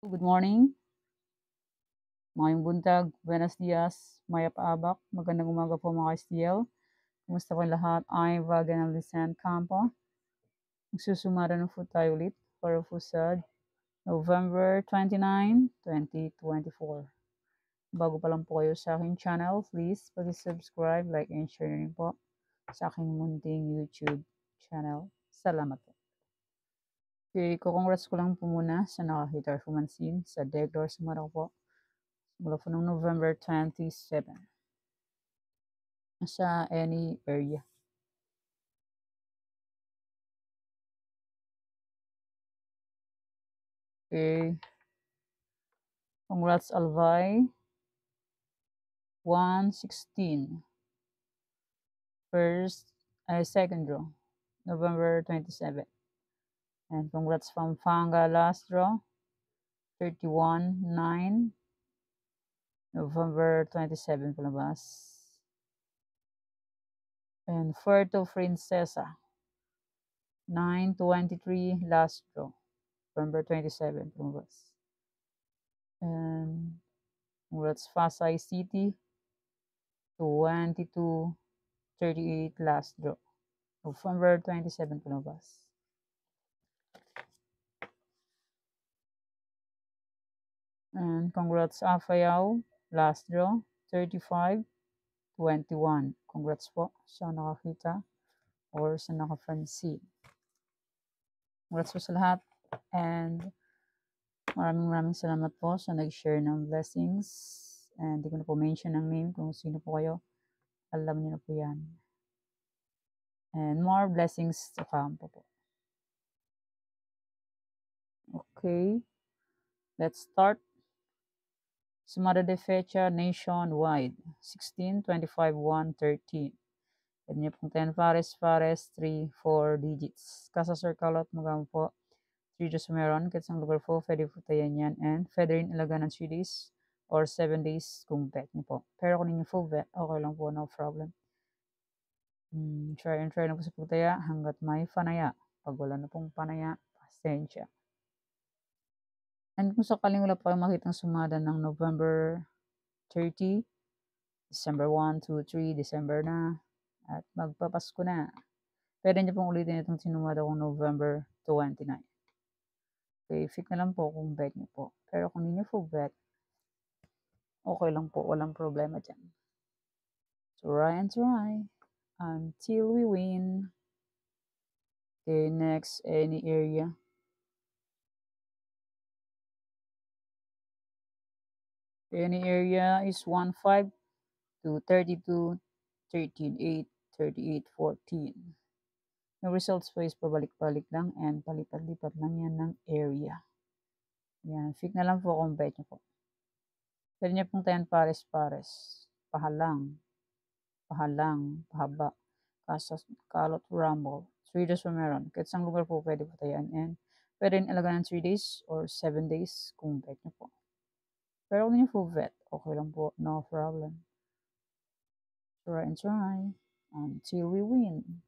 Good morning, mayong buntag, buenos dias, maya paabak, magandang umaga po mga ka-STL. Kumusta po lahat? I'm Vagan Alicent Campo. Magsusumara na po tayo ulit para po sa November 29, 2024. Bago pa lang po kayo sa aking channel, please pag-subscribe, like, and share rin po sa aking munting YouTube channel. Salamat po. Okay, congrats ko lang po muna sa nakakita or pumansin sa Degdor Sumaraw po mula po ng November 27 sa any area. Okay, congrats Alvay, 116, second draw, November 27. And congrats from Fanga last draw, 31-9, November 27 palabas. And Puerto Princesa, 9-23 last draw, November 27 palabas. And congrats Pasay City, 22-38 last draw, November 27 palabas. And congrats Afayao, last draw, 35-21. Congrats po sa nakakita or sa nakapansin. Congrats po sa lahat. And maraming salamat po sa nag-share ng blessings. And hindi ko na po mention ang name kung sino po kayo. Alam niyo na po yan. And more blessings to come po. Okay. Let's start. Sumada de fecha nationwide, 16, 25, 1, 13. Pwede niyo pong 10 pares, 3, 4 digits. Kasa circle out magam po, 3 days meron, kahit sa lugar po, pwede po tayo yan. And pwede rin ilaga ng 3 days or 7 days kung bet niyo po. Pero kung ninyo full bet, okay lang po, no problem. Try na po sa pagtaya hanggat may panaya. Pag wala na pong panaya, pasensya. And kung sakaling wala pa kayo makitang sumada ng November 30, December 1, 2, 3, December na, at magpapasko na. Pwede niyo pong ulitin itong sinumada kong November 29. Okay, fit na lang po kung bet niyo po. Pero kung hindi niyo po bet, okay lang po, walang problema dyan. Try and try until we win. Okay, next, any area. Any area is 1-5 to 32, 13-8, 38, 14. Yung results po is pabalik-balik lang and palipat-lipat lang yan ng area. Yan, fit na lang po kung bet nyo po. Pwede nyo pong 10 pares-pares. Pahalang, pahaba, kasas, kalot, rumble. 3 days po meron. Kahit isang lugar po pwede po tayan. And pwede rin alaga ng 3 days or 7 days kung bet nyo po. Pero kung nyo po bet, okay lang po. No problem. Try and try until we win.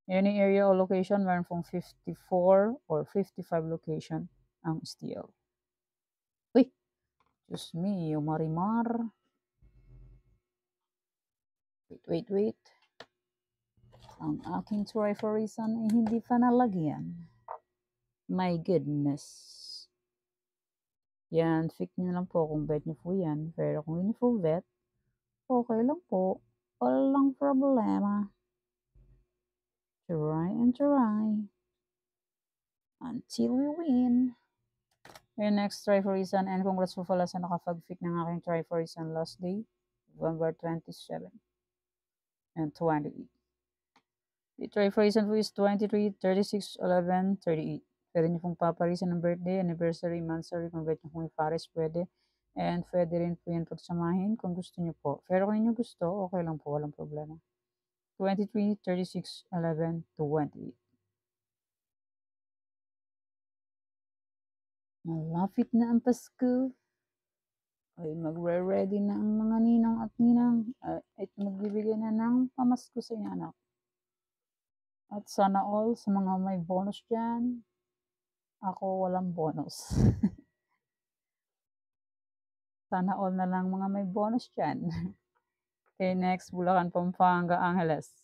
Any area or location, meron pong 54 or 55 location ang STL. Uy! Diyos me, yung marimar. Wait. Ang aking triforisan ay hindi pa nalagyan. My goodness. Yan, fix nyo lang po kung bet nyo po yan. Pero kung hindi po bet, okay lang po. Walang problema. Try and try until we win. Yung next triforisan, and congrats po pala sa nakapag-fix ng aking triforisan last day, November 27 and 28. The triforisan po is 23, 36, 11, 38. Pwede nyo pong paparisan ng birthday, anniversary, monthsary, kung bet nyo kung ipares, pwede. And pwede rin po yan pagsamahin kung gusto nyo po. Pero kung inyo gusto, okay lang po, walang problema. 23, 36, 11, 28. Malapit na ang Pasko. Ay magre-ready na ang mga ninang at ninang at magbibigay na ng pamasko sa inyo anak. At sana all sa mga may bonus dyan Ako walang bonus. Sana all na lang mga may bonus dyan. Okay, next, Bulacan, Pampanga, Angeles.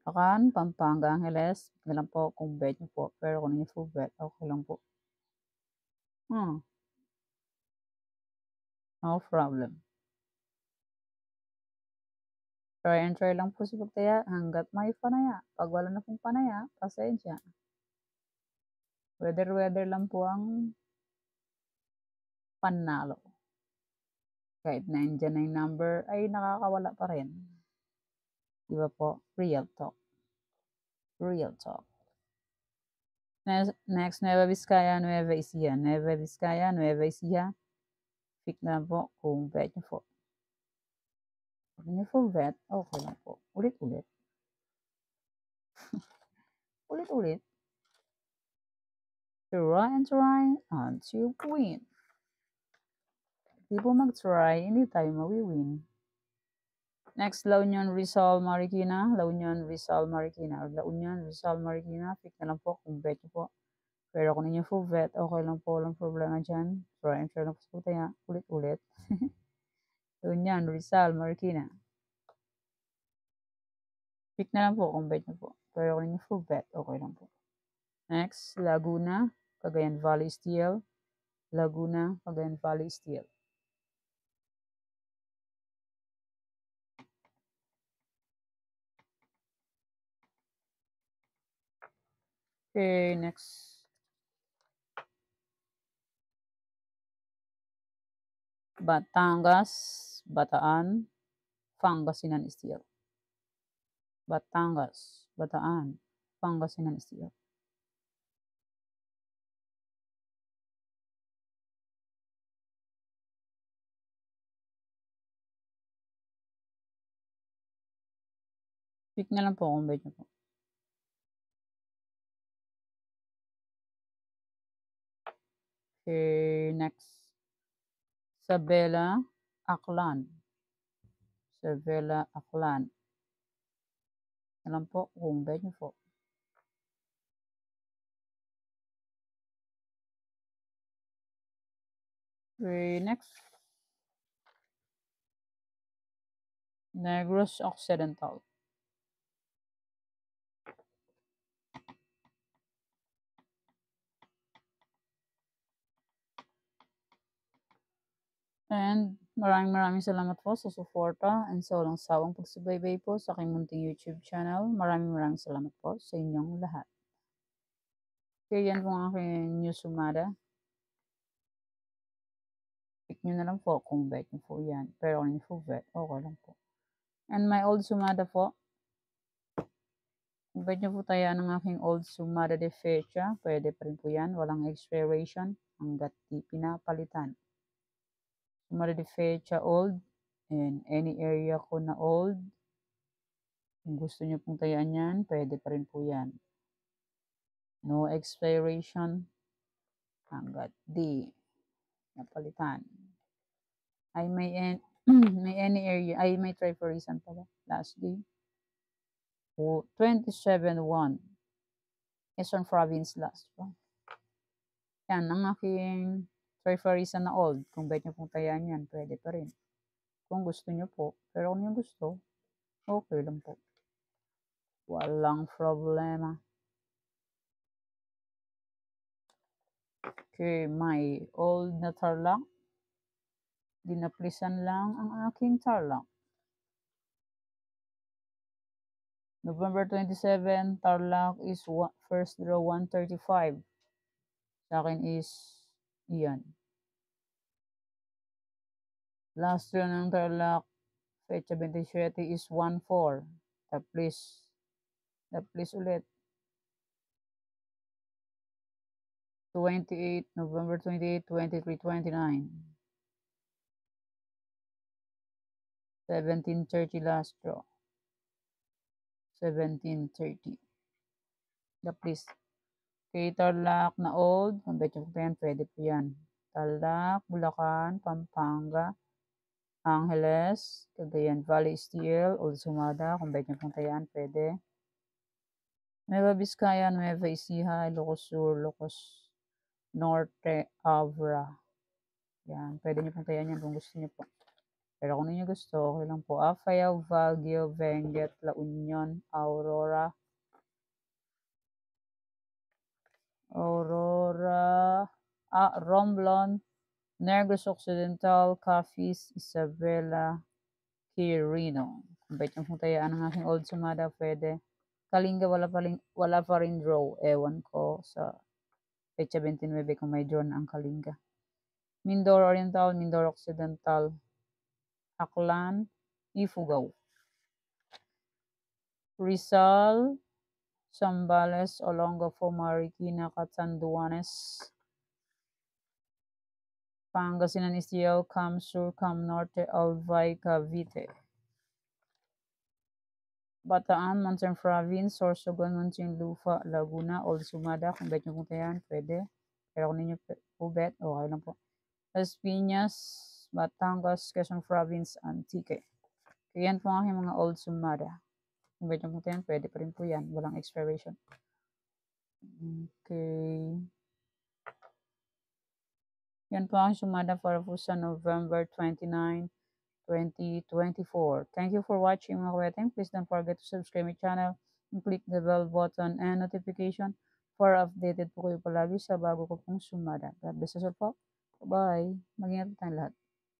Bulacan, Pampanga, Angeles. Hindi lang po kung bet nyo po. Pero kung hindi full bet, okay lang po. No problem. Try and try lang po si Pagtaya hanggat may panaya. Pag wala na pong panaya, pasensya. Weather lang po ang panalo. Kahit nandiyan na yung number, ay nakakawala pa rin. Diba po? Real talk. Real talk. Next, Nueva Vizcaya, Nueva Ecija. Nueva Vizcaya, Nueva Ecija. Pick na po kung bet nyo po. Kung nyo po bet, okay lang po. Ulit-ulit. Ulit-ulit. Try and try until win. Di po mag-try, hindi tayo mawi-win. Next, La Union, Rizal, Marikina. La Union, Rizal, Marikina. La Union, Rizal, Marikina. Pick na lang po kung bet nyo po. Pero kung ninyo full bet, okay lang po. Walang problema dyan. Try and try lang po tayo. Ulit-ulit. La Union, Rizal, Marikina. Pick na lang po kung bet nyo po. Pero kung ninyo full bet, okay lang po. Next, Laguna, Cagayan Valley Steel. Laguna, Cagayan Valley Steel. Okay, next. Batangas, Bataan, Pangasinan Steel. Batangas, Bataan, Pangasinan Steel. Pick na lang po kung bet nyo po. Okay, next. Sabela, Aklan. Sabela, Aklan. Na lang po kung bet nyo po. Okay, next. Negros Occidental. And maraming salamat po sa suporta and sa walang sawang pagsubaybay po sa aking munting YouTube channel. Maraming salamat po sa inyong lahat. Okay, yan po ang aking news sumada. Pick nyo na lang po kung bet nyo po yan. Pero kung hindi po bet, okay lang po. And my old sumada po. Kung bet nyo po tayo ng aking old sumada de fecha, pwede pa rin po yan. Walang expiration hanggat di pinapalitan. Sumada de fecha old and any area ko na old. Kung gusto nyo pong tayaan yan, pwede pa rin po yan. No expiration hanggat di napalitan. Ay may any area, ay may try for reason pala. Last day. 27-1. Quezon Province last po. Yan, ang aking try for reason na old. Kung bet nyo pong tayaan yan, pwede pa rin. Kung gusto nyo po. Pero kung nyo gusto, okay lang po. Walang problema. Okay, my old na Tarlac. Dinaplisan lang ang aking Tarlac. November 27, Tarlac is first draw 135. Sa akin is iyan. Last draw ng Tarlac, fecha 27 is 1-4. Taplis ulit. 28, November 28, 23, 29. 17:30 last draw. 17:30. Taplis. Okay, Tarlac na old. Kung bet nyo po yan, pwede po yan. Tarlac, Bulacan, Pampanga, Angeles, Cagayan Valley Steel, Old Sumada. Kung bet nyo pong tayaan, pwede. Nueva Vizcaya, Nueva Ecija, Ilocos Sur, Ilocos Norte, Abra. Yan, pwede niyo pong tayan yan kung gusto niyo po. Pero kung hindi niyo gusto, okay lang po. Apayao, Baguio, Benguet, La Union, Aurora, Romblon, Negros Occidental, Capiz, Isabela, Quirino. Kung ba't yung tayaan ng aking old sumada, pwede. Kalinga, wala pa rin draw. Ewan ko sa Pecha 29 kung may draw na ang Kalinga. Mindoro Oriental, Mindoro Occidental, Aklan, Ifugao. Rizal, Zambales, Olongapo, Marikina, Catanduanes, Pangasinan, Istiao, Cam Sur, Cam Norte, Albay, Cavite. Bataan, Mountain Province, Sorsogon, Muntinlupa, Laguna, Old Sumada. Kung bet nyo kung tayan, pwede. Pero kung ninyo po bet, okay lang po. Las Piñas, Batangas, Quezon Province, Antique. Kaya yan po ang aking mga Old Sumada. Kung bet nyo kung tayan, pwede pa rin po yan. Walang expiration. Okay. Yan po ang sumada para po sa November 29, 2024. Thank you for watching mga kweteng. Please don't forget to subscribe my channel and click the bell button and notification for updated po kayo palagi sa bago ko pong sumada. God bless us all po. Bye-bye. Mag-ingat po tayong lahat.